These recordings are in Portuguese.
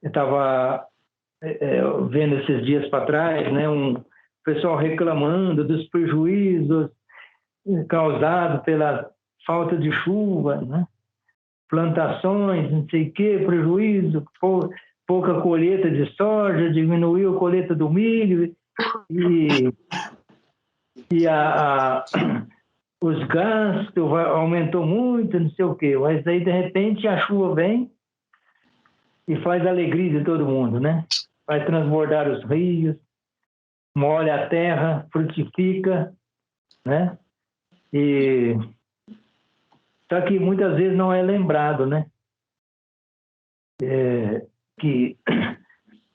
eu estava vendo esses dias para trás, né, um pessoal reclamando dos prejuízos causados pela falta de chuva, né? Plantações, não sei o quê, prejuízo, pouca colheita de soja, diminuiu a colheita do milho e os gastos aumentou muito, não sei o quê. Mas aí, de repente, a chuva vem e faz a alegria de todo mundo, né? Vai transbordar os rios, molha a terra, frutifica, né? E só que muitas vezes não é lembrado, né? Que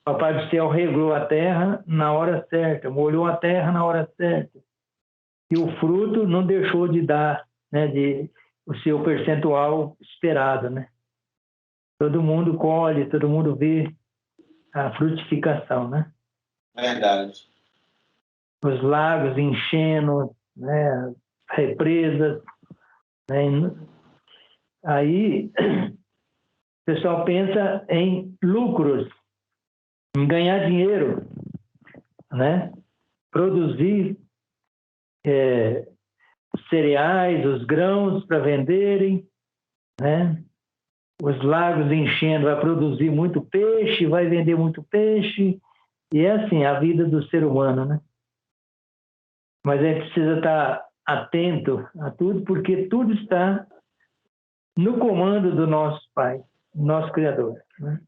Papai do Céu regrou a terra na hora certa, molhou a terra na hora certa. E o fruto não deixou de dar, né, o seu percentual esperado, né? Todo mundo colhe, todo mundo vê a frutificação, né? Verdade. Os lagos enchendo, né? Represas, né? Aí o pessoal pensa em lucros, em ganhar dinheiro, né? Produzir cereais, os grãos para venderem, né? Os lagos enchendo, vai produzir muito peixe, vai vender muito peixe, e é assim a vida do ser humano, né? Mas a gente precisa estar atento a tudo, porque tudo está no comando do nosso Pai, nosso Criador, né?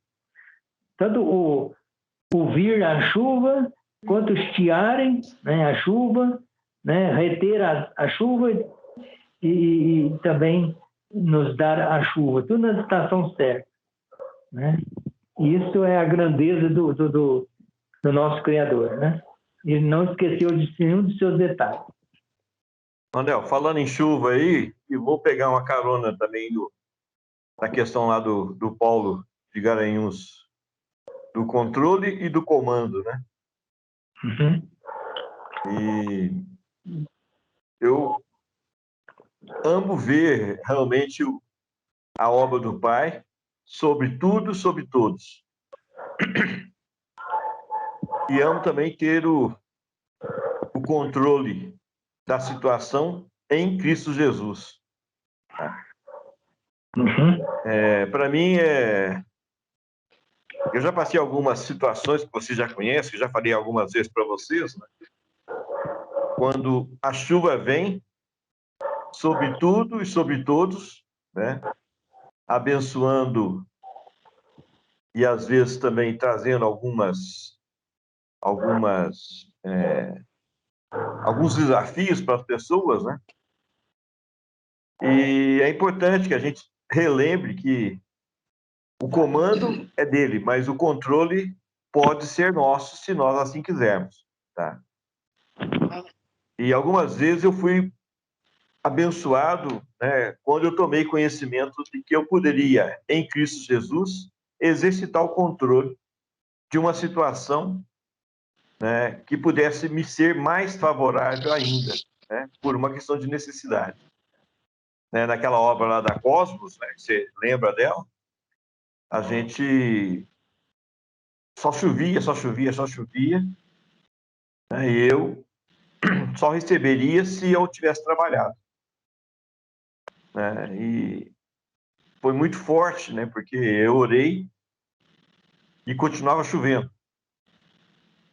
Tanto o vir a chuva, quanto estiarem, né, a chuva, né, reter a chuva e também nos dar a chuva, tudo na estação certa, né? E isso é a grandeza do nosso Criador, né? Ele não esqueceu de nenhum dos seus detalhes. Andel, falando em chuva aí, e vou pegar uma carona também na questão lá do Paulo de Garanhuns, do controle e do comando, né? Uhum. E eu amo ver realmente a obra do Pai sobre tudo, sobre todos. E amo também ter o controle da situação em Cristo Jesus. Uhum. Para mim, eu já passei algumas situações que você já conhece, que já falei algumas vezes para vocês, né? Quando a chuva vem sobre tudo e sobre todos, né? Abençoando e às vezes também trazendo alguns desafios para as pessoas, né? E é importante que a gente relembre que o comando é dele, mas o controle pode ser nosso se nós assim quisermos, tá? E algumas vezes eu fui abençoado, né, quando eu tomei conhecimento de que eu poderia, em Cristo Jesus, exercitar o controle de uma situação, né, que pudesse me ser mais favorável ainda, né, por uma questão de necessidade. Né, naquela obra lá da Cosmos, né, você lembra dela? A gente só chovia, só chovia, só chovia, né, e eu só receberia se eu tivesse trabalhado. Né, e foi muito forte, né, porque eu orei e continuava chovendo.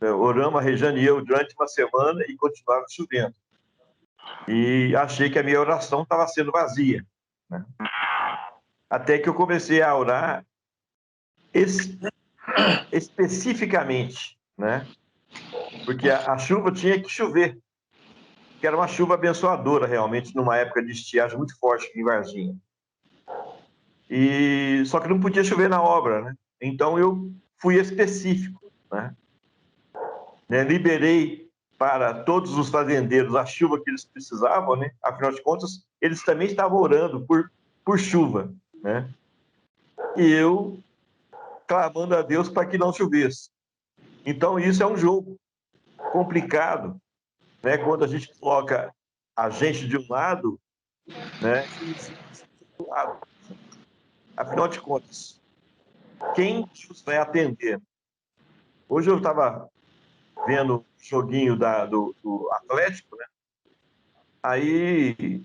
Oramos, a Rejane e eu, durante uma semana e continuava chovendo. E achei que a minha oração estava sendo vazia, né? Até que eu comecei a orar especificamente, né? Porque a chuva tinha que chover, que era uma chuva abençoadora, realmente, numa época de estiagem muito forte aqui em Varginha. E só que não podia chover na obra, né? Então eu fui específico, né? Liberei para todos os fazendeiros a chuva que eles precisavam, né? Afinal de contas, eles também estavam orando por chuva, né? E eu clamando a Deus para que não chovesse. Então isso é um jogo complicado, né? Quando a gente coloca a gente de um lado, né? E do lado. Afinal de contas, quem Deus vai atender. Hoje eu estava vendo o joguinho do Atlético, né? Aí,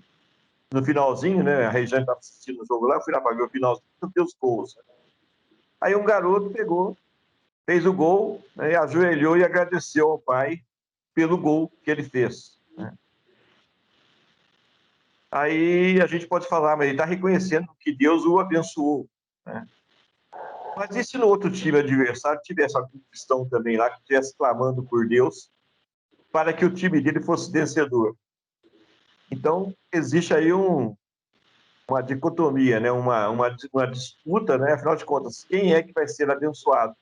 no finalzinho, né? A Regiane estava assistindo o jogo lá, eu fui lá para ver o finalzinho, deu os gols. Né? Aí um garoto pegou, fez o gol, né, e ajoelhou e agradeceu ao pai pelo gol que ele fez. Né? Aí a gente pode falar, mas ele está reconhecendo que Deus o abençoou. Né? Mas e se no outro time adversário tivesse algum cristão também lá que estivesse clamando por Deus para que o time dele fosse vencedor? Então, existe aí uma dicotomia, né? uma disputa, né? Afinal de contas, quem é que vai ser abençoado?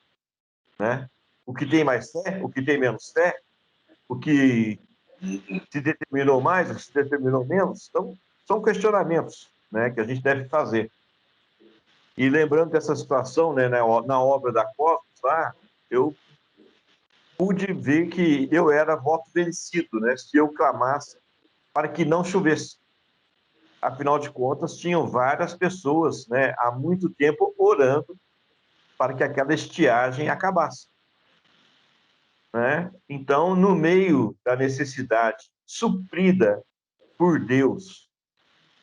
Né? O que tem mais fé, o que tem menos fé, o que se determinou mais, o que se determinou menos. Então, são questionamentos, né, que a gente deve fazer. E lembrando dessa situação, né, na obra da Cosmos, lá, eu pude ver que eu era voto vencido, né, se eu clamasse para que não chovesse. Afinal de contas, tinham várias pessoas, né, há muito tempo orando para que aquela estiagem acabasse. Né? Então, no meio da necessidade suprida por Deus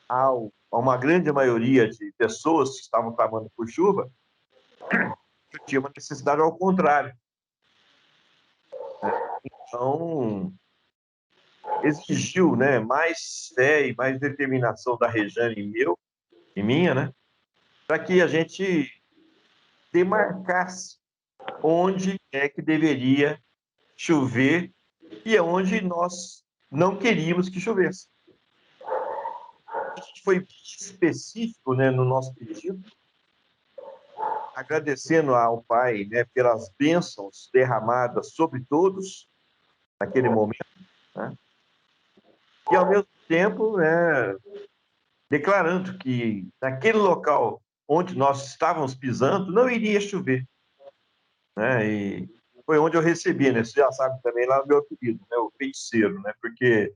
a uma grande maioria de pessoas que estavam clamando por chuva, tinha uma necessidade ao contrário. Né? Então, exigiu, né, mais fé e mais determinação da Rejane e minha, né, para que a gente demarcasse onde é que deveria chover e onde nós não queríamos que chovesse. A gente foi específico, né, no nosso pedido, agradecendo ao Pai, né, pelas bênçãos derramadas sobre todos naquele momento, né, e ao mesmo tempo, né, declarando que naquele local onde nós estávamos pisando não iria chover, né, e foi onde eu recebi, né, você já sabe também lá no meu apelido, né, o feiticeiro, né, porque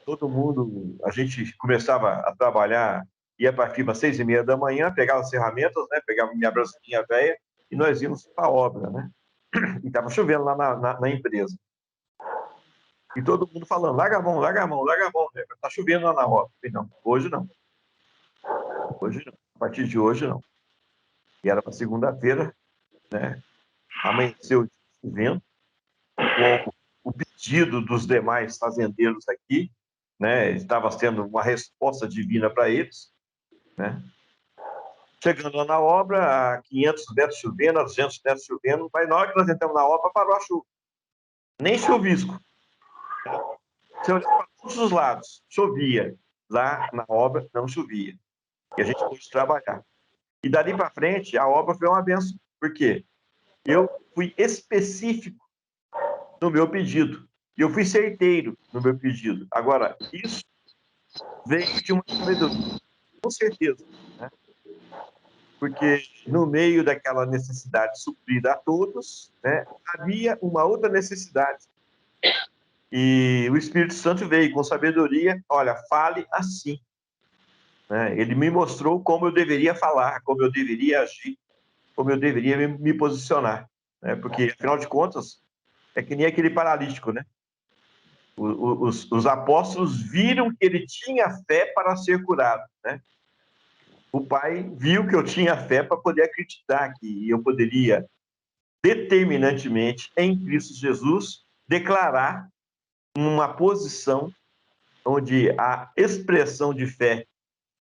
todo mundo, a gente começava a trabalhar, ia para a firma às 6:30 da manhã, pegava as ferramentas, né, pegava minha braçadinha velha e nós íamos para a obra, né? E estava chovendo lá na empresa. E todo mundo falando, larga a mão, larga a mão, larga a mão, né? Está chovendo lá na obra. Eu falei, não, hoje não. Hoje não. A partir de hoje não. E era para segunda-feira, né? Amanheceu chovendo, com o pedido dos demais fazendeiros aqui, né? Estava sendo uma resposta divina para eles, né? Chegando lá na obra, a 500 metros chovendo, a 200 metros chovendo, mas na hora que nós entramos na obra, parou a chuva. Nem chuvisco. Você olhava para todos os lados, chovia. Lá na obra, não chovia. E a gente pôde trabalhar. E dali para frente, a obra foi uma benção. Por quê? Eu fui específico no meu pedido. E eu fui certeiro no meu pedido. Agora, isso veio de uma sabedoria, com certeza. Né? Porque no meio daquela necessidade suprida a todos, né, havia uma outra necessidade. E o Espírito Santo veio com sabedoria, olha, fale assim. Né? Ele me mostrou como eu deveria falar, como eu deveria agir, como eu deveria me posicionar. Né? Porque, afinal de contas, é que nem aquele paralítico, né? Os apóstolos viram que ele tinha fé para ser curado, né? O pai viu que eu tinha fé para poder acreditar que eu poderia determinantemente em Cristo Jesus declarar uma posição onde a expressão de fé,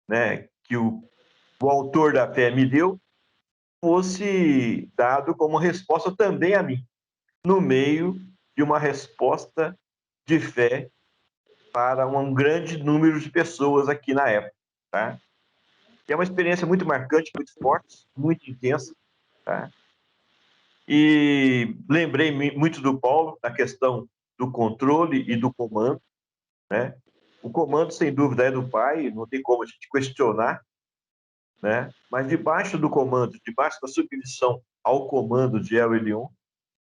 né, que o autor da fé me deu fosse dado como resposta também a mim, no meio de uma resposta de fé para um grande número de pessoas aqui na época, tá? É uma experiência muito marcante, muito forte, muito intensa, tá? E lembrei muito do Paulo na questão do controle e do comando, né? O comando, sem dúvida, é do pai, não tem como a gente questionar, né? Mas debaixo do comando, debaixo da submissão ao comando de El Elyon,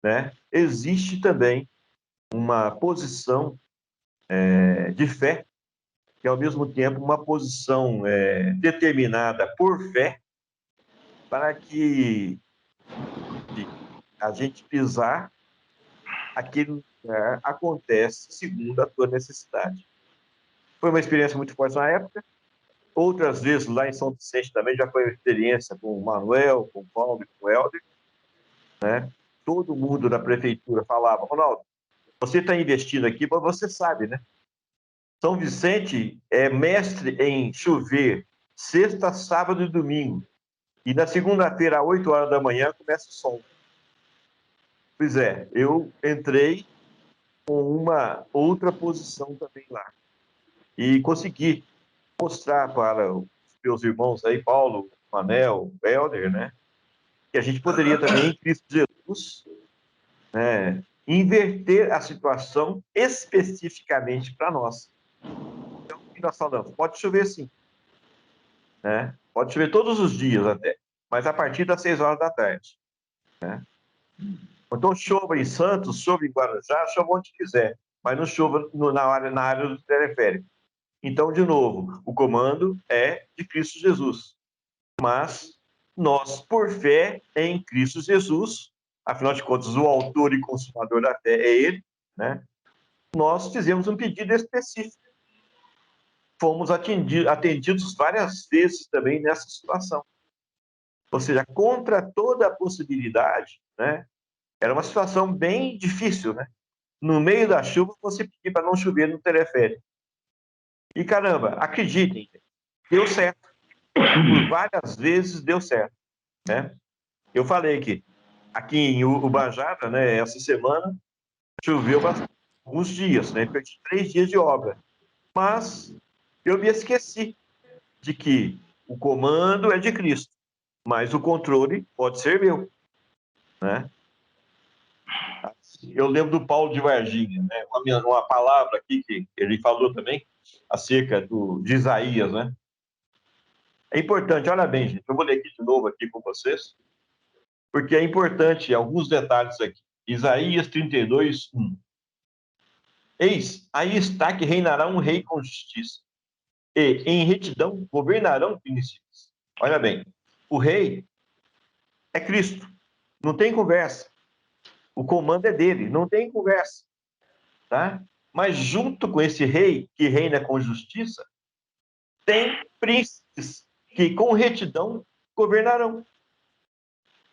né? Existe também uma posição de fé, que é ao mesmo tempo uma posição determinada por fé, para que a gente pisar aquele lugar acontece segundo a tua necessidade. Foi uma experiência muito forte na época. Outras vezes, lá em São Vicente também, já foi uma experiência com o Manuel, com o Paulo e com o Helder, né? Todo mundo da prefeitura falava, Ronaldo, você está investindo aqui, mas você sabe, né? São Vicente é mestre em chover sexta, sábado e domingo. E na segunda-feira, às 8 horas da manhã, começa o sol. Pois é, eu entrei com uma outra posição também lá. E consegui mostrar para os meus irmãos aí, Paulo, Manel, Helder, né? Que a gente poderia também, em Cristo Jesus, né, inverter a situação especificamente para nós. Então, o que nós falamos? Pode chover sim, né? Pode chover todos os dias até, mas a partir das 6 horas da tarde, né? Então, chova em Santos, chova em Guarujá, chova onde quiser, mas não chova na área do teleférico. Então, de novo, o comando é de Cristo Jesus. Mas nós, por fé em Cristo Jesus, afinal de contas, o autor e consumador da fé é Ele, né? Nós fizemos um pedido específico. Fomos atendidos várias vezes também nessa situação. Ou seja, contra toda a possibilidade, né? Era uma situação bem difícil, né? No meio da chuva, você pedir para não chover no teleférico. E caramba, acreditem, deu certo. Por várias vezes deu certo, né? Eu falei que aqui em Ubajara, né, essa semana, choveu bastante, alguns dias, né? Perdi 3 dias de obra. Mas eu me esqueci de que o comando é de Cristo, mas o controle pode ser meu, né? Eu lembro do Paulo de Varginha, né? Uma palavra aqui que ele falou também acerca de Isaías, né? É importante, olha bem, gente, eu vou ler aqui de novo aqui com vocês, porque é importante alguns detalhes aqui. Isaías 32, 1. Eis, aí está que reinará um rei com justiça, e em retidão governarão príncipes. Olha bem, o rei é Cristo, não tem conversa. O comando é dele, não tem conversa, tá? Mas junto com esse rei que reina com justiça, tem príncipes que com retidão governarão.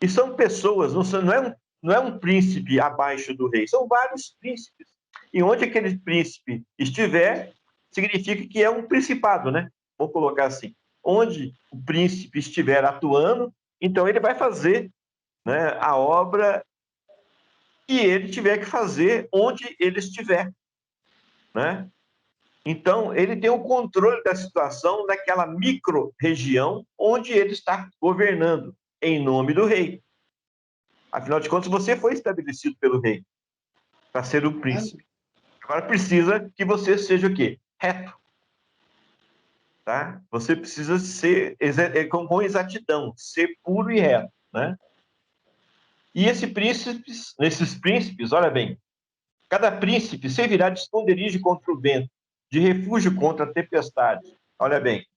E são pessoas, não é um príncipe abaixo do rei, são vários príncipes. E onde aquele príncipe estiver, significa que é um principado, né? Vou colocar assim. Onde o príncipe estiver atuando, então ele vai fazer, né, a obra que ele tiver que fazer onde ele estiver, né? Então, ele tem o controle da situação naquela micro-região onde ele está governando, em nome do rei. Afinal de contas, você foi estabelecido pelo rei para ser o príncipe. Agora precisa que você seja o quê? Reto. Tá? Você precisa ser com exatidão, ser puro e reto, né? E esses príncipes, olha bem, cada príncipe servirá de esconderijo contra o vento, de refúgio contra a tempestade. Olha bem,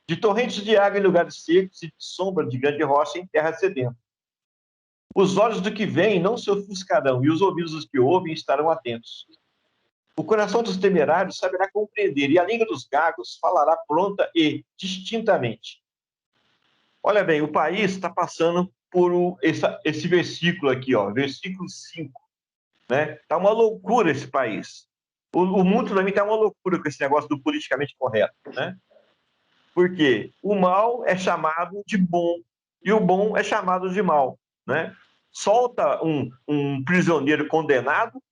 de torrentes de água em lugares secos e de sombra de grande rocha em terra sedenta. Os olhos do que vem não se ofuscarão, e os ouvidos dos que ouvem estarão atentos. O coração dos temerários saberá compreender, e a língua dos gagos falará pronta e distintamente. Olha bem, o país está passando por esse versículo aqui, ó, versículo 5. Né? Está uma loucura esse país. O mundo também está uma loucura com esse negócio do politicamente correto. Né? Porque o mal é chamado de bom e o bom é chamado de mal. Né? Solta um prisioneiro condenado,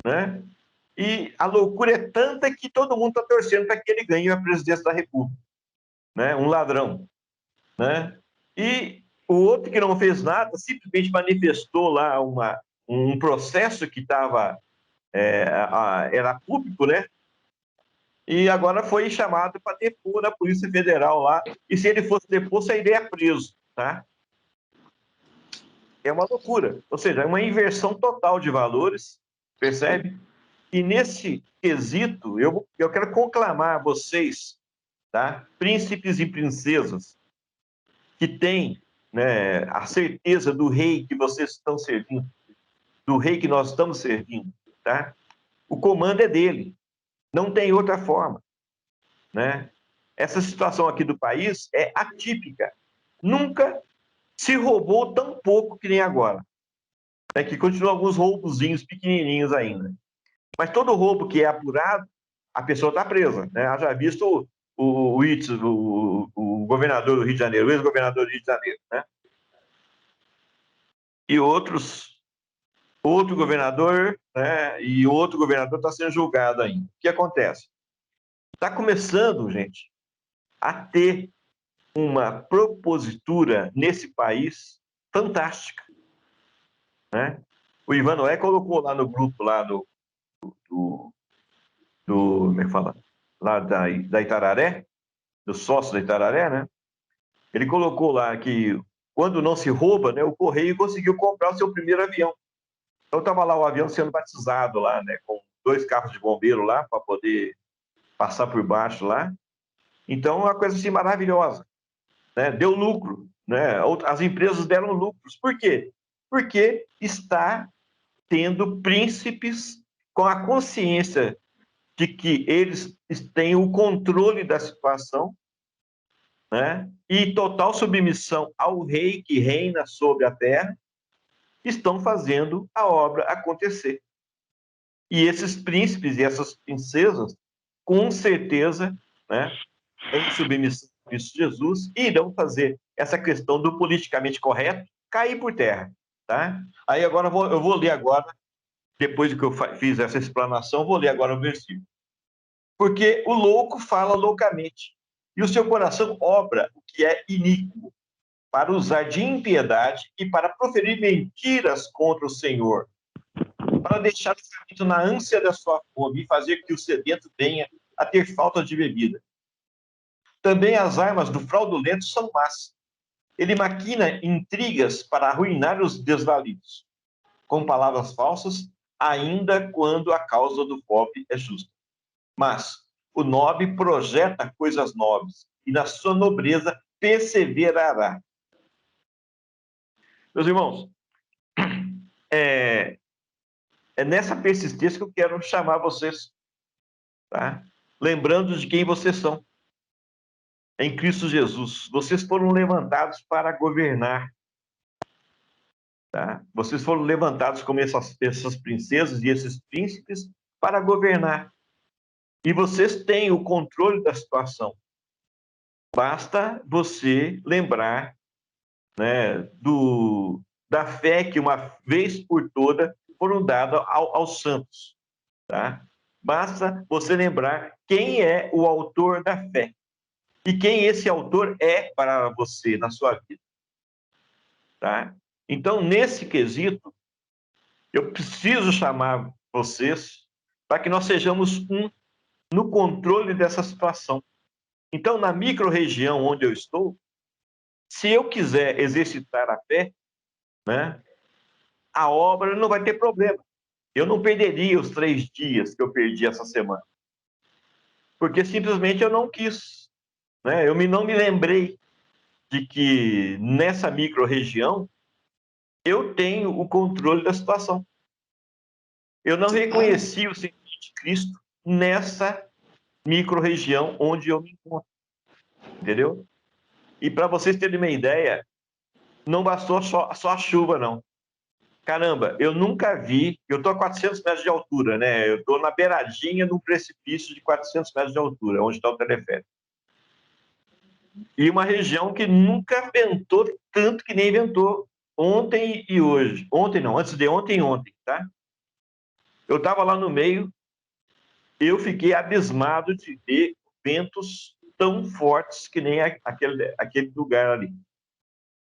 né? E a loucura é tanta que todo mundo está torcendo para que ele ganhe a presidência da República, né? Um ladrão, né? E o outro que não fez nada simplesmente manifestou lá um processo que estava era público, né? E agora foi chamado para depor na Polícia Federal lá. E se ele fosse depor, sairia preso, tá? É uma loucura. Ou seja, é uma inversão total de valores, percebe? E nesse quesito, eu quero conclamar vocês, tá? Príncipes e princesas que têm, né, a certeza do rei que vocês estão servindo, do rei que nós estamos servindo, tá? O comando é dele, não tem outra forma, né? Essa situação aqui do país é atípica. Nunca se roubou tão pouco que nem agora. É que continuam alguns roubozinhos pequenininhos ainda. Mas todo roubo que é apurado, a pessoa está presa, né? Haja visto o governador do Rio de Janeiro, o ex-governador do Rio de Janeiro, né? E outro governador, né? E outro governador está sendo julgado ainda. O que acontece? Está começando, gente, a ter uma propositura nesse país fantástica, né? O Ivan Noé colocou lá no grupo lá do como é que fala? Lá da Itararé, do sócio da Itararé, né? Ele colocou lá que quando não se rouba, né, o Correio conseguiu comprar o seu primeiro avião. Então estava lá o avião sendo batizado lá, né, com 2 carros de bombeiro lá para poder passar por baixo lá. Então, uma coisa assim maravilhosa, né? Deu lucro, né? As empresas deram lucros. Por quê? Porque está tendo príncipes com a consciência de que eles têm o controle da situação, né? E total submissão ao rei que reina sobre a terra, estão fazendo a obra acontecer. E esses príncipes e essas princesas, com certeza, né, em submissão a Cristo Jesus, irão fazer essa questão do politicamente correto cair por terra. Tá? Aí agora eu vou ler agora, depois que eu fiz essa explanação, vou ler agora o versículo. Porque o louco fala loucamente, e o seu coração obra o que é iníquo, para usar de impiedade e para proferir mentiras contra o Senhor, para deixar o faminto na ânsia da sua fome e fazer que o sedento venha a ter falta de bebida. Também as armas do fraudulento são más. Ele maquina intrigas para arruinar os desvalidos, com palavras falsas, ainda quando a causa do pobre é justa. Mas o nobre projeta coisas nobres, e na sua nobreza perseverará. Meus irmãos, é nessa persistência que eu quero chamar vocês, tá? Lembrando de quem vocês são. Em Cristo Jesus, vocês foram levantados para governar, tá? Vocês foram levantados como essas princesas e esses príncipes para governar. E vocês têm o controle da situação. Basta você lembrar, né, da fé que uma vez por toda foram dadas aos santos, tá? Basta você lembrar quem é o autor da fé e quem esse autor é para você na sua vida, tá? Então, nesse quesito, eu preciso chamar vocês para que nós sejamos no controle dessa situação. Então, na micro-região onde eu estou, se eu quiser exercitar a fé, né, a obra não vai ter problema. Eu não perderia os 3 dias que eu perdi essa semana, porque simplesmente eu não quis, né? Eu não me lembrei de que nessa micro-região eu tenho o controle da situação. Eu não reconheci o Senhor de Cristo nessa micro-região onde eu me encontro, entendeu? E para vocês terem uma ideia, não bastou só a chuva, não. Caramba, eu nunca vi, eu estou a 400 metros de altura, né? Eu estou na beiradinha de um precipício de 400 metros de altura, onde está o teleférico. E uma região que nunca ventou tanto que nem ventou ontem e hoje. Ontem não, antes de ontem e ontem, tá? Eu estava lá no meio, eu fiquei abismado de ver ventos tão fortes que nem aquele lugar ali.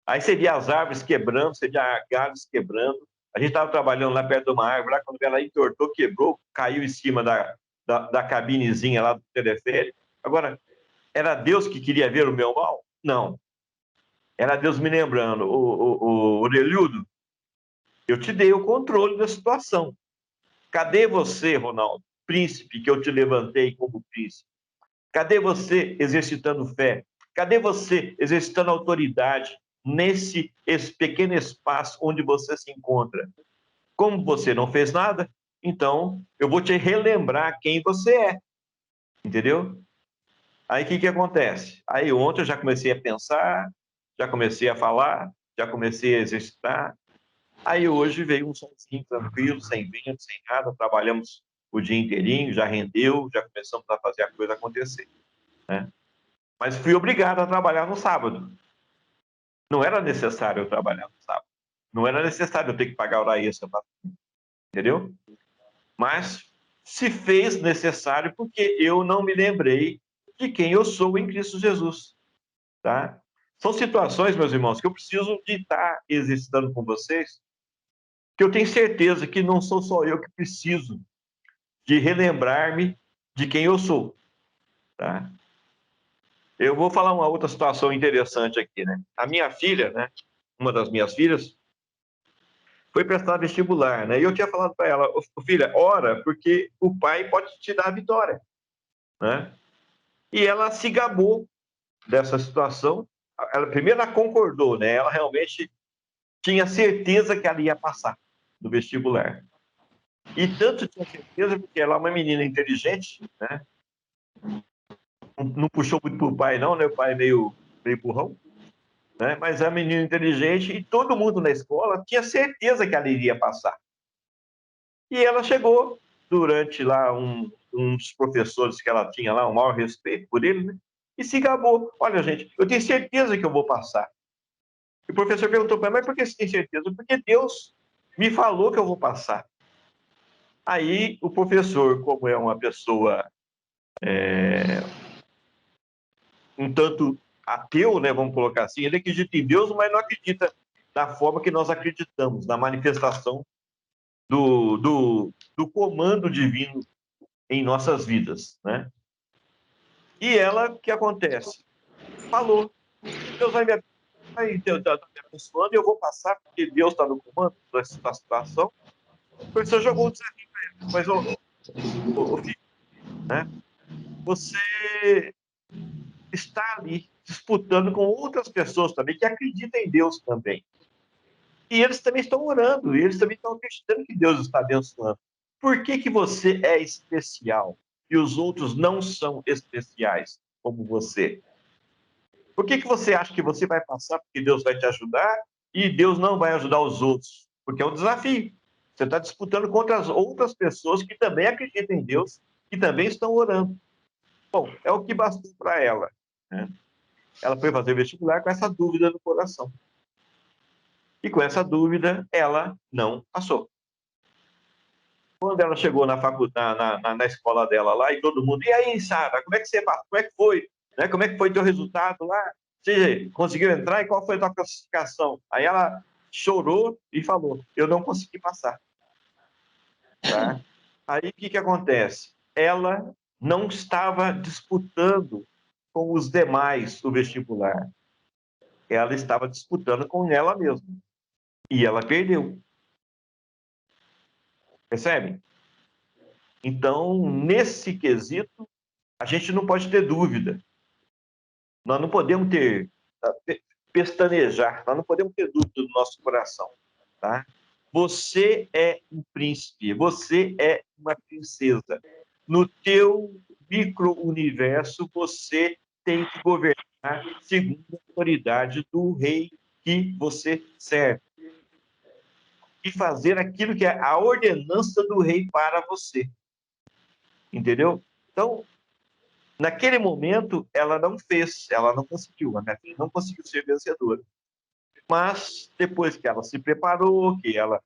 Aí você via as árvores quebrando, você via galhos quebrando. A gente estava trabalhando lá perto de uma árvore, lá, quando ela entortou, quebrou, caiu em cima da cabinezinha lá do teleférico. Agora, era Deus que queria ver o meu mal? Não. Era Deus me lembrando, o Orelhudo, eu te dei o controle da situação. Cadê você, Ronaldo, príncipe, que eu te levantei como príncipe? Cadê você exercitando fé? Cadê você exercitando autoridade esse pequeno espaço onde você se encontra. Como você não fez nada, então eu vou te relembrar quem você é, entendeu? Aí o que acontece? Aí ontem eu já comecei a pensar, já comecei a falar, já comecei a exercitar. Aí hoje veio um solzinho tranquilo, sem vento, sem nada, trabalhamos o dia inteirinho, já rendeu, já começamos a fazer a coisa acontecer, né? Mas fui obrigado a trabalhar no sábado. Não era necessário eu trabalhar no sábado. Não era necessário eu ter que pagar hora extra, entendeu? Mas se fez necessário porque eu não me lembrei de quem eu sou em Cristo Jesus, tá? São situações, meus irmãos, que eu preciso de estar exercitando com vocês, que eu tenho certeza que não sou só eu que preciso de relembrar-me de quem eu sou, tá? Eu vou falar uma outra situação interessante aqui, né? A minha filha, né? Uma das minhas filhas foi prestar vestibular, né? E eu tinha falado para ela, filha, ora, porque o pai pode te dar a vitória, né? E ela se gabou dessa situação. Ela primeiro ela concordou, né? Ela realmente tinha certeza que ela ia passar no vestibular. E tanto tinha certeza porque ela é uma menina inteligente, né? Não puxou muito pro pai não, né? O pai é meio burrão, né? Mas é uma menina inteligente e todo mundo na escola tinha certeza que ela iria passar. E ela chegou durante lá uns professores que ela tinha lá, um maior respeito por ele, né? E se gabou. Olha, gente, eu tenho certeza que eu vou passar. E o professor perguntou para ela, mas por que você tem certeza? Porque Deus me falou que eu vou passar. Aí o professor, como é uma pessoa um tanto ateu, né, vamos colocar assim, ele acredita em Deus, mas não acredita da forma que nós acreditamos, na manifestação do comando divino em nossas vidas, né? E ela, o que acontece? Falou, Deus vai me abençoando e eu vou passar porque Deus está no comando dessa situação. O professor jogou o desafio para ele, mas, filho, né? Você está ali disputando com outras pessoas também que acreditam em Deus também. E eles também estão orando, e eles também estão acreditando que Deus está abençoando. Por que que você é especial e os outros não são especiais como você? Por que que você acha que você vai passar porque Deus vai te ajudar e Deus não vai ajudar os outros? Porque é um desafio. Você está disputando contra as outras pessoas que também acreditam em Deus, que também estão orando. Bom, é o que bastou para ela, né? Ela foi fazer vestibular com essa dúvida no coração. E com essa dúvida, ela não passou. Quando ela chegou na faculdade, na escola dela lá, e todo mundo, e aí, Sara, como é que você passou? Como é que foi? Né? Como é que foi teu resultado lá? Você conseguiu entrar e qual foi a tua classificação? Aí ela chorou e falou, eu não consegui passar. Tá? Aí o que acontece? Ela não estava disputando com os demais o vestibular. Ela estava disputando com ela mesma. E ela perdeu. Percebe? Então, nesse quesito, a gente não pode ter dúvida. Nós não podemos pestanejar, nós não podemos ter dúvida do nosso coração, tá? Você é um príncipe, você é uma princesa. No teu micro-universo, você tem que governar segundo a autoridade do rei que você serve. E fazer aquilo que é a ordenança do rei para você. Entendeu? Então, naquele momento, ela não fez, ela não conseguiu, a minha filha não conseguiu ser vencedora. Mas, depois que ela se preparou, que ela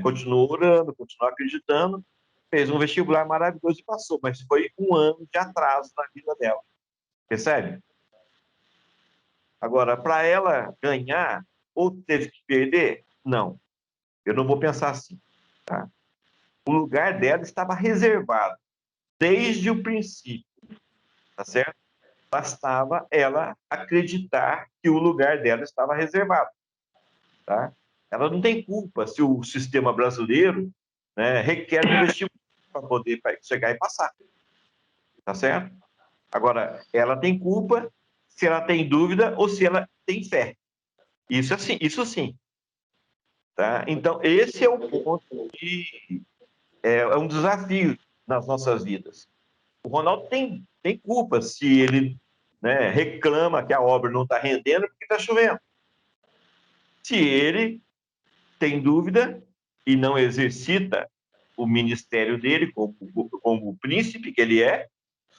continuou orando, continuou acreditando, fez um vestibular maravilhoso e passou, mas foi um ano de atraso na vida dela. Percebe? Agora, para ela ganhar, ou teve que perder? Não. Eu não vou pensar assim. Tá? O lugar dela estava reservado desde o princípio. Tá certo? Bastava ela acreditar que o lugar dela estava reservado, tá? Ela não tem culpa se o sistema brasileiro, né, requer um vestibular para poder chegar e passar, tá certo? Agora, ela tem culpa se ela tem dúvida ou se ela tem fé, Isso sim. Tá? Então, esse é o ponto de... É um desafio nas nossas vidas. O Ronaldo tem culpa se ele, né, reclama que a obra não está rendendo porque está chovendo. Se ele tem dúvida e não exercita o ministério dele como o príncipe que ele é,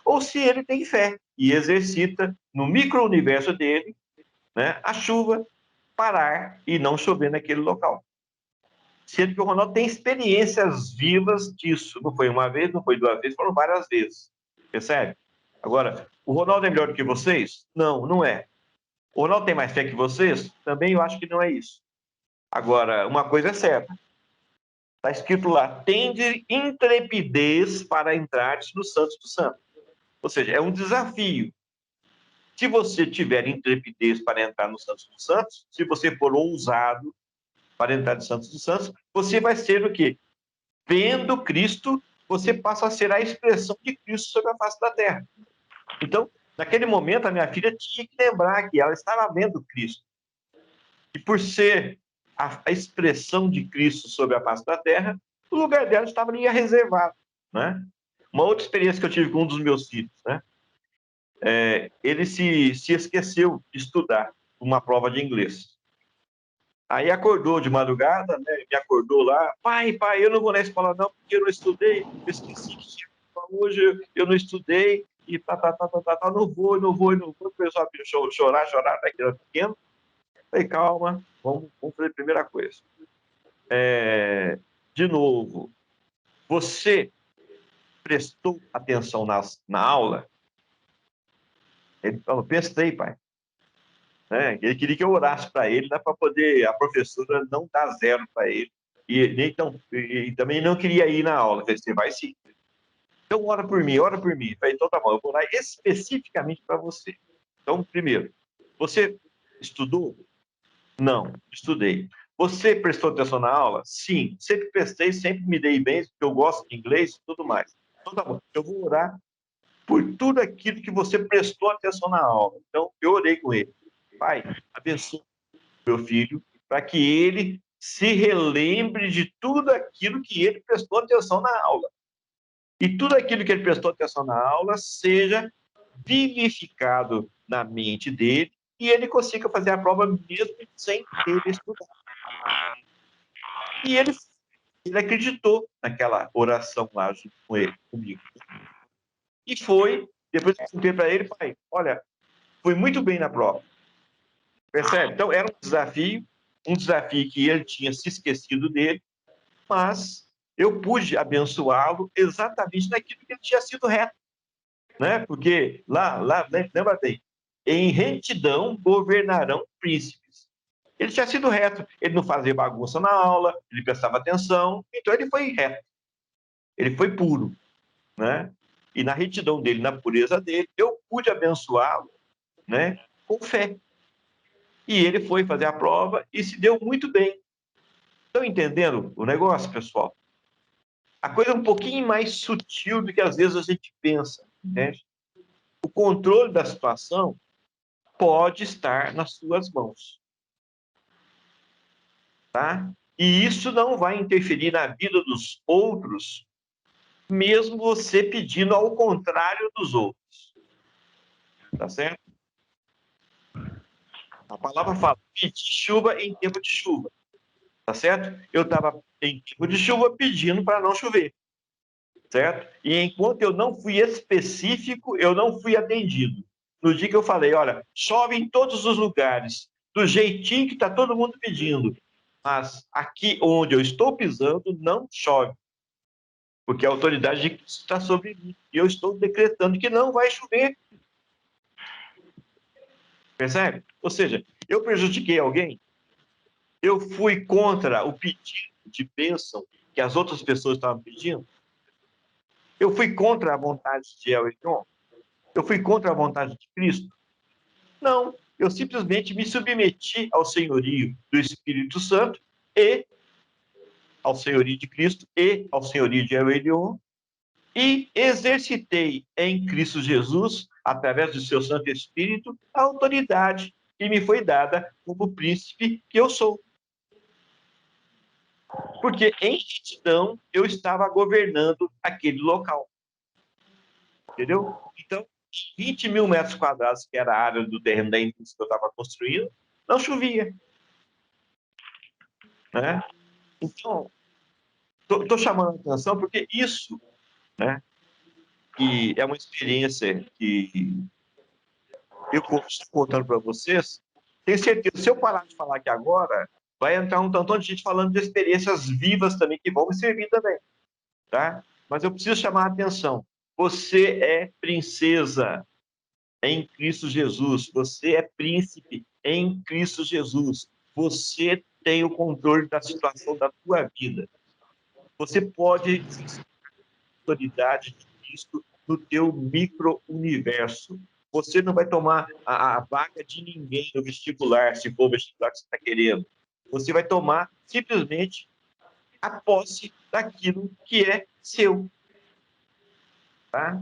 ou se ele tem fé e exercita no micro-universo dele, né, a chuva parar e não chover naquele local. Sendo que o Ronaldo tem experiências vivas disso. Não foi uma vez, não foi duas vezes, foram várias vezes. Percebe? Agora, o Ronaldo é melhor do que vocês? Não, não é. O Ronaldo tem mais fé que vocês? Também eu acho que não é isso. Agora, uma coisa é certa. Está escrito lá, tende intrepidez para entrar no Santos dos Santos. Ou seja, é um desafio. Se você tiver intrepidez para entrar no Santos dos Santos, se você for ousado para entrar no Santos dos Santos, você vai ser o quê? Vendo Cristo, você passa a ser a expressão de Cristo sobre a face da terra. Então, naquele momento, a minha filha tinha que lembrar que ela estava vendo Cristo. E por ser a expressão de Cristo sobre a face da terra, o lugar dela estava ali reservado, né? Uma outra experiência que eu tive com um dos meus filhos, né? Ele se esqueceu de estudar uma prova de inglês. Aí acordou de madrugada, né? Me acordou lá. Pai, eu não vou na escola não, porque eu não estudei. Eu esqueci que tinha hoje, eu não estudei. E não vou. Começou a chorar, né? Que era pequeno. Falei, calma, vamos fazer a primeira coisa. De novo, você prestou atenção na aula? Ele falou, prestei, pai. Ele queria que eu orasse para ele, né, para poder a professora não dar zero para ele. E também não queria ir na aula. Eu falei, você vai sim. Então, ora por mim. Eu falei, então tá bom, eu vou lá especificamente para você. Então, primeiro, você estudou? Não, estudei. Você prestou atenção na aula? Sim, sempre prestei, sempre me dei bem, porque eu gosto de inglês e tudo mais. Então tá bom, eu vou orar por tudo aquilo que você prestou atenção na aula. Então, eu orei com ele. Pai, abençoe meu filho, para que ele se relembre de tudo aquilo que ele prestou atenção na aula. E tudo aquilo que ele prestou atenção na aula seja vivificado na mente dele e ele consiga fazer a prova mesmo sem ter estudado. E ele acreditou naquela oração lá junto com ele, comigo. E foi, depois eu perguntei para ele, pai, olha, foi muito bem na prova. Percebe? Então, era um desafio que ele tinha se esquecido dele, mas eu pude abençoá-lo exatamente naquilo que ele tinha sido reto. Né? Porque lá lembra bem, em retidão governarão príncipes. Ele tinha sido reto, ele não fazia bagunça na aula, ele prestava atenção, então ele foi reto, ele foi puro, né? E na retidão dele, na pureza dele, eu pude abençoá-lo, né, com fé. E ele foi fazer a prova e se deu muito bem. Estão entendendo o negócio, pessoal? A coisa é um pouquinho mais sutil do que às vezes a gente pensa, né? O controle da situação pode estar nas suas mãos, tá? E isso não vai interferir na vida dos outros, mesmo você pedindo ao contrário dos outros, tá certo? A palavra fala, pedir chuva em tempo de chuva, tá certo? Eu estava em tempo de chuva pedindo para não chover, certo? E enquanto eu não fui específico, eu não fui atendido. No dia que eu falei, olha, chove em todos os lugares, do jeitinho que está todo mundo pedindo, mas aqui onde eu estou pisando não chove, porque a autoridade de Cristo está sobre mim, e eu estou decretando que não vai chover. Percebe? Ou seja, eu prejudiquei alguém, eu fui contra o pedido de bênção que as outras pessoas estavam pedindo, eu fui contra a vontade de El Elyon, eu fui contra a vontade de Cristo. Não, eu simplesmente me submeti ao senhorio do Espírito Santo e ao senhorio de Cristo e ao senhorio de El Elyon e exercitei em Cristo Jesus, através do seu Santo Espírito, a autoridade que me foi dada como príncipe que eu sou. Porque em retidão eu estava governando aquele local. Entendeu? Então, 20 mil metros quadrados, que era a área do terreno da indústria que eu estava construindo, não chovia. Né? Então, estou chamando a atenção porque isso, né, que é uma experiência que eu estou contando para vocês, tenho certeza, se eu parar de falar aqui agora, vai entrar um tantão de gente falando de experiências vivas também, que vão me servir também, tá? Mas eu preciso chamar a atenção. Você é princesa em Cristo Jesus. Você é príncipe em Cristo Jesus. Você tem o controle da situação da tua vida. Você pode autoridade de Cristo no teu micro-universo. Você não vai tomar a vaga de ninguém no vestibular, se for o vestibular que você está querendo. Você vai tomar simplesmente a posse daquilo que é seu. Tá?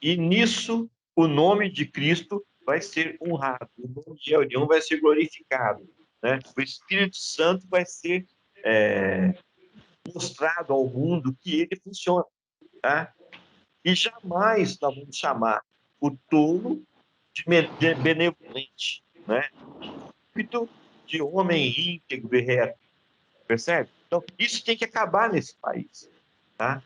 E nisso, o nome de Cristo vai ser honrado, o nome de União vai ser glorificado. Né? O Espírito Santo vai ser mostrado ao mundo que ele funciona. Tá? E jamais nós vamos chamar o tolo de benevolente, né? De homem íntegro e reto, percebe? Então, isso tem que acabar nesse país, tá?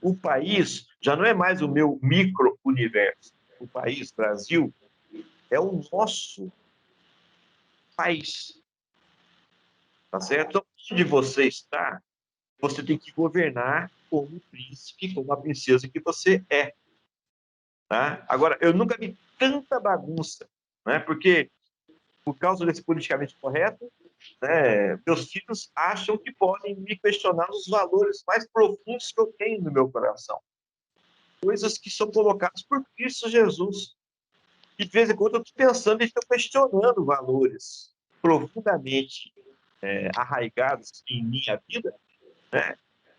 O país já não é mais o meu micro-universo. O país, Brasil, é o nosso país, tá certo? Então, onde você está, você tem que governar como príncipe, como a princesa que você é. Tá? Agora, eu nunca vi tanta bagunça, né? Porque, por causa desse politicamente correto, né, meus filhos acham que podem me questionar os valores mais profundos que eu tenho no meu coração. Coisas que são colocadas por Cristo Jesus. E, de vez em quando, eu estou pensando e estou questionando valores profundamente arraigados em minha vida, né?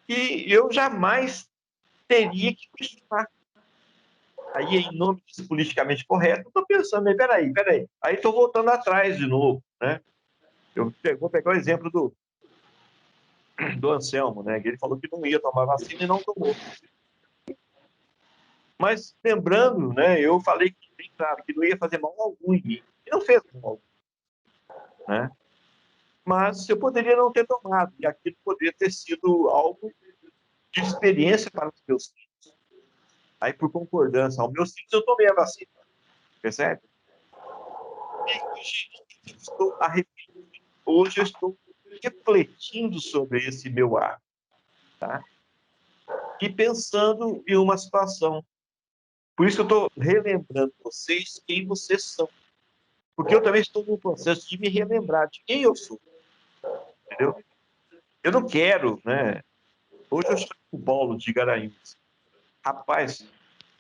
E eu jamais teria que questionar. Aí, em nome disso politicamente correto, eu estou pensando, peraí. Aí estou voltando atrás de novo, né? Eu vou pegar o exemplo do Anselmo, né? Que ele falou que não ia tomar vacina e não tomou. Mas, lembrando, né? Eu falei que, bem claro, que não ia fazer mal algum em mim. E não fez mal algum, né? Mas eu poderia não ter tomado, e aquilo poderia ter sido algo de experiência para os meus filhos. Aí, por concordância aos meus filhos, eu tomei a vacina, percebe? E hoje eu estou arrependido. Hoje eu estou refletindo sobre esse meu ato, tá? E pensando em uma situação. Por isso que eu estou relembrando vocês quem vocês são. Porque eu também estou no processo de me relembrar de quem eu sou, entendeu? Eu não quero, né? Hoje eu estou com o Paulo de Garanhuns. Rapaz,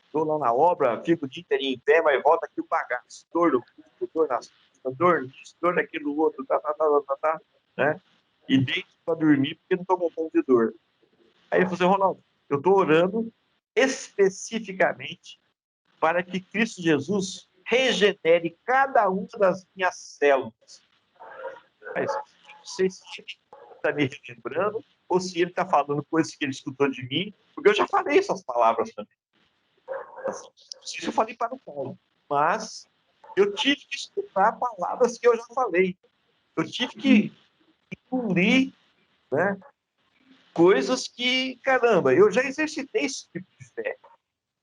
estou lá na obra, fico o dia inteiro em pé, mas volta aqui o bagaço. Dor no corpo, dor nas costas, dor nisso, dor naquilo outro, né? E deito para dormir porque não estou aguentando de dor. Aí ele falou assim, Ronaldo, eu estou orando especificamente para que Cristo Jesus regenere cada uma das minhas células. Mas não sei se ele está me relembrando ou se ele está falando coisas que ele escutou de mim, porque eu já falei essas palavras também. Isso eu falei para o Paulo, mas eu tive que escutar palavras que eu já falei. Eu tive que engolir, né, coisas que, caramba, eu já exercitei esse tipo de fé,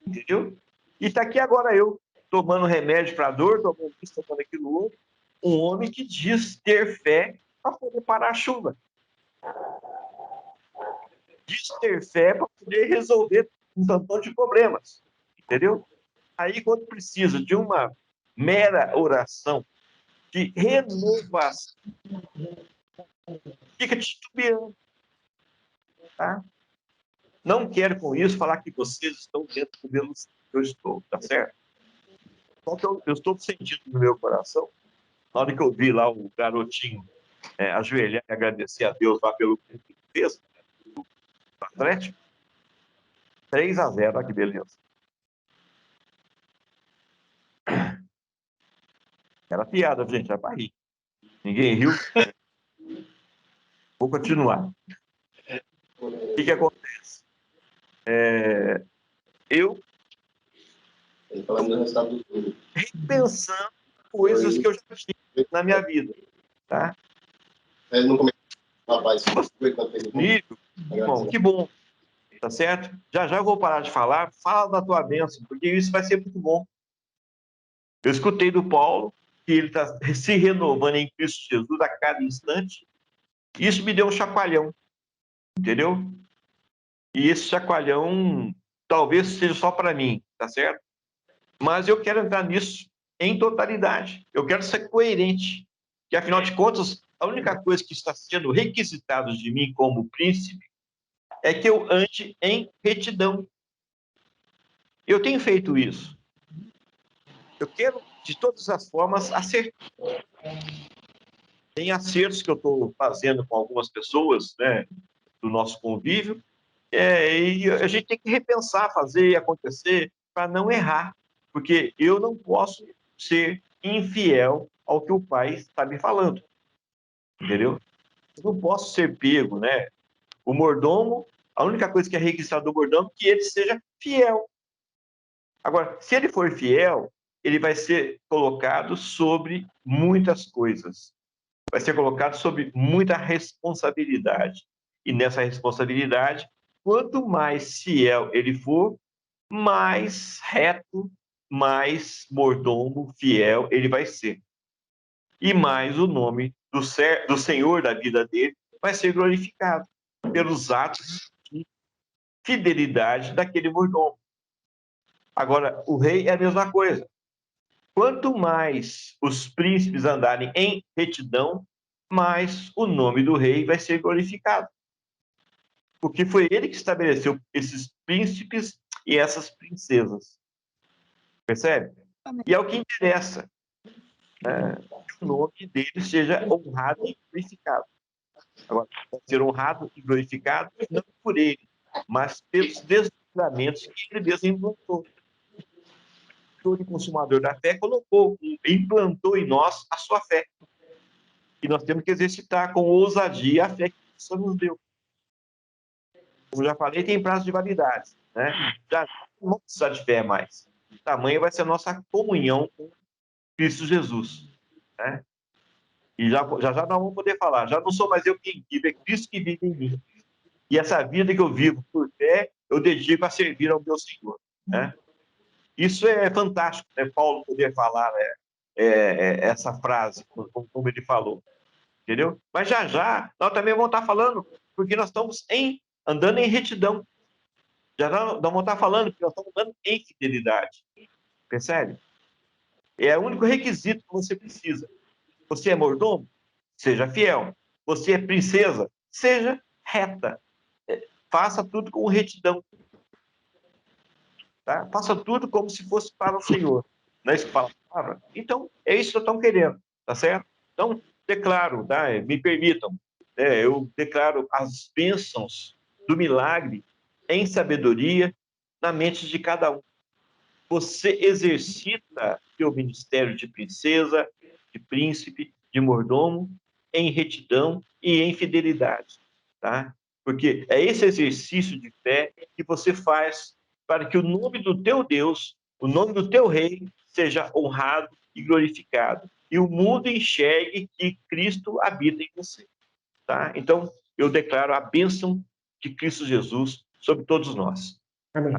entendeu? E está aqui agora eu, tomando remédio para dor, tomando isso, tomando aquilo outro, um homem que diz ter fé para poder parar a chuva. Diz ter fé para poder resolver um tantão de problemas, entendeu? Aí, quando precisa de uma mera oração de renovação, fica titubeando, tá? Não quero com isso falar que vocês estão dentro do mesmo que eu estou, tá certo? Só que eu estou sentindo no meu coração, na hora que eu vi lá o garotinho ajoelhar e agradecer a Deus lá pelo que ele fez, do Atlético, 3-0, olha que beleza. Era piada, gente, era para rir. Ninguém riu. Vou continuar. O que acontece? Eu repensando coisas que eu já tinha na minha vida, tá? Nível, irmão, que bom, tá certo? Já eu vou parar de falar, fala da tua bênção, porque isso vai ser muito bom. Eu escutei do Paulo que ele está se renovando em Cristo Jesus a cada instante. Isso me deu um chacoalhão, entendeu? E esse chacoalhão talvez seja só para mim, tá certo? Mas eu quero entrar nisso em totalidade. Eu quero ser coerente, que afinal de contas, a única coisa que está sendo requisitada de mim como príncipe é que eu ande em retidão. Eu tenho feito isso. Eu quero, de todas as formas, acertar. Tem acertos que eu estou fazendo com algumas pessoas, né, do nosso convívio, e a gente tem que repensar, fazer acontecer para não errar, porque eu não posso ser infiel ao que o pai está me falando, entendeu? Eu não posso ser pego, né? O mordomo, a única coisa que é registrada do mordomo é que ele seja fiel. Agora, se ele for fiel, ele vai ser colocado sobre muitas coisas. Vai ser colocado sobre muita responsabilidade. E nessa responsabilidade, quanto mais fiel ele for, mais reto, mais mordomo, fiel ele vai ser. E mais o nome do Senhor da vida dele vai ser glorificado pelos atos de fidelidade daquele mordomo. Agora, o rei é a mesma coisa. Quanto mais os príncipes andarem em retidão, mais o nome do rei vai ser glorificado. Porque foi ele que estabeleceu esses príncipes e essas princesas. Percebe? E é o que interessa. Que o nome dele seja honrado e glorificado. Agora, ser honrado e glorificado não por ele, mas pelos desdobramentos que ele mesmo implantou. Todo consumador da fé implantou em nós a sua fé. E nós temos que exercitar com ousadia a fé que o Senhor nos deu. Como já falei, tem prazo de validade, né? Já não vamos precisar de fé mais. O tamanho vai ser a nossa comunhão com Cristo Jesus, né? E já nós vamos poder falar, já não sou mais eu quem vive, é Cristo que vive em mim. E essa vida que eu vivo por fé, eu dedico a servir ao meu Senhor, né? Isso é fantástico, né? Paulo poder falar essa frase, como ele falou, entendeu? Mas já, nós também vamos estar falando, porque nós estamos andando em retidão. Já não vamos estar falando que nós estamos andando em fidelidade. Percebe? É o único requisito que você precisa. Você é mordomo? Seja fiel. Você é princesa? Seja reta. Faça tudo com retidão. Tá? Faça tudo como se fosse para o Senhor. Não é isso que fala a palavra? Então, é isso que eu estou querendo. Tá certo? Então, declaro, tá? Me permitam, eu declaro as bênçãos do milagre em sabedoria na mente de cada um. Você exercita seu ministério de princesa, de príncipe, de mordomo, em retidão e em fidelidade, tá? Porque é esse exercício de fé que você faz para que o nome do teu Deus, o nome do teu rei, seja honrado e glorificado. E o mundo enxergue que Cristo habita em você, tá? Então, eu declaro a bênção de Cristo Jesus sobre todos nós. Amém.